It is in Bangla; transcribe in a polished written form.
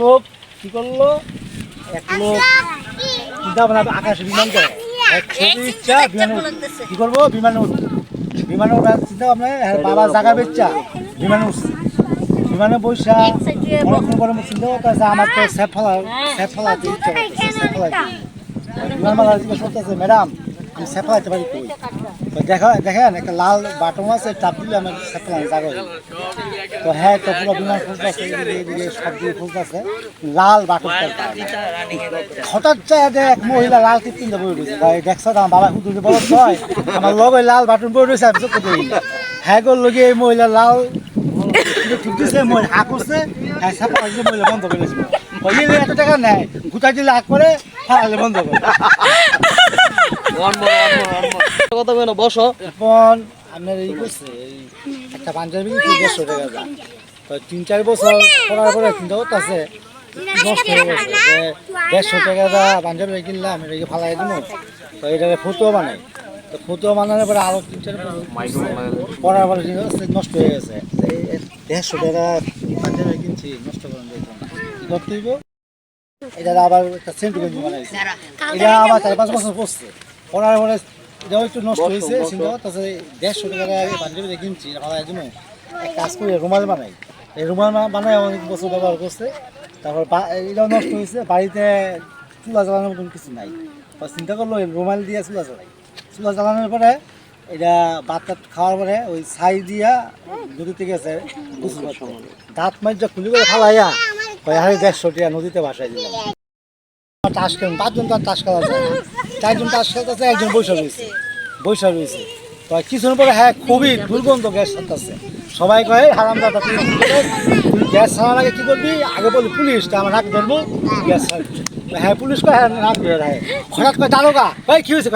লোক কি করলো, এক লোক চিন্তা ভাবনা আকাশে বিমান করে ইচ্ছা বিমানে কি করবো, বিমানে ওঠার চিন্তা ভাবনা বাবা জায়গা বেচ্চা বিমানে উঠছে। বিমানে বৈশা অনেকক্ষণ পরে চিন্তা করতেছে আমার তো স্যাপ ফেলাতে ইচ্ছা করতেছে, স্যাপ ফেলাইতে। বিমান মালা জিজ্ঞেস করতেছে, ম্যাডাম আমি স্যাপ ফেলাইতে পারি কই? তো দেখেন একটা লাল বাটন আছে, চাপ দিলে আমার স্যাপ ফেলানো জায়গা হয়ে। তো হ্যাঁ, তো পুরো বিমান খুঁজতেছে, এদিকে সব দিকে খুঁজতেছে, লাল বাটন হঠাৎ চায় এক মহিলা লাল টিফিন বই রয়েছে। দেখছো আমার বাবা হুদুরে বলো ছয় আমার লগ ওই লাল বাটন বই রয়েছে, আমি চোখে দিই হ্যাঁ গো লগে এই মহিলা লাল ঠিক দিচ্ছে, মহিলা হা করছে, হ্যাঁ সাপা মহিলা বন্ধ করে দিয়েছিল। এত টাকা নেয় গুটাই দিলে আগ করে ফাড়ালে বন্ধ করে। বসো এখন আপনার এই করছে একটা পাঞ্জাবি 150 টাকা দাম। তো 3-4 বছর পড়ার পরে চিন্তা করতেছে নষ্ট হয়ে গেছে, যে 150 টাকা দা পাঞ্জাবি কিনলাম এটাকে ফালাই দিব। তো এটাকে ফতুয়া বানাই, তো ফতুয়া বানানোর পরে আরো 3-4 বছর পড়ার পরে চিন্তা করছে নষ্ট হয়ে গেছে। 150 টাকা পাঞ্জাবি কিনছি, নষ্ট করে দিতাম কি করতে হইব। এটা আবার একটা সেন্টু গেঞ্জি বানাইছে, এটা আবার 4-5 বছর পড়ছে। পড়ার পরে এটাও একটু নষ্ট হয়েছে, চিন্তা করতেছে 150 টাকা পাঞ্জাবি কিনছি ভালো একদম এক কাজ করে রুমাল বানাই। এই রুমাল বানাই অনেক বছর ব্যবহার করছে। তারপর এটাও নষ্ট হয়েছে, বাড়িতে চুলা জ্বালানোর মতন কিছু নাই। চিন্তা করলো রুমাল দিয়ে চুলা জ্বালাই, চুলা জ্বালানোর পরে এটা ভাত টাত খাওয়ার পরে ওই ছাই দিয়া নদীতে গেছে গোসল করতে, দাঁত মাইজা খুলি করে ফালাইয়া 150 টাকা নদীতে ভাসাই দিলাম। তাস খেলেন 5 জন, তো আর তাস খেলা যায় না, 4 জন তাস খেলতেছে, একজন বৈশা রয়েছে। তো কিছুদিন পরে হ্যাঁ খুবই দুর্গন্ধ গ্যাস ছাড়তেছে। সবাই কয়ে হারামদাদা তুই গ্যাস ছাড়ার আগে কি করবি, আগে বলি পুলিশটা আমার নাক ধরবো গ্যাস ছাড়বি। হ্যাঁ পুলিশ কয় হ্যাঁ নাক ধরে, হঠাৎ করে দারোগা ভাই কি হয়েছে?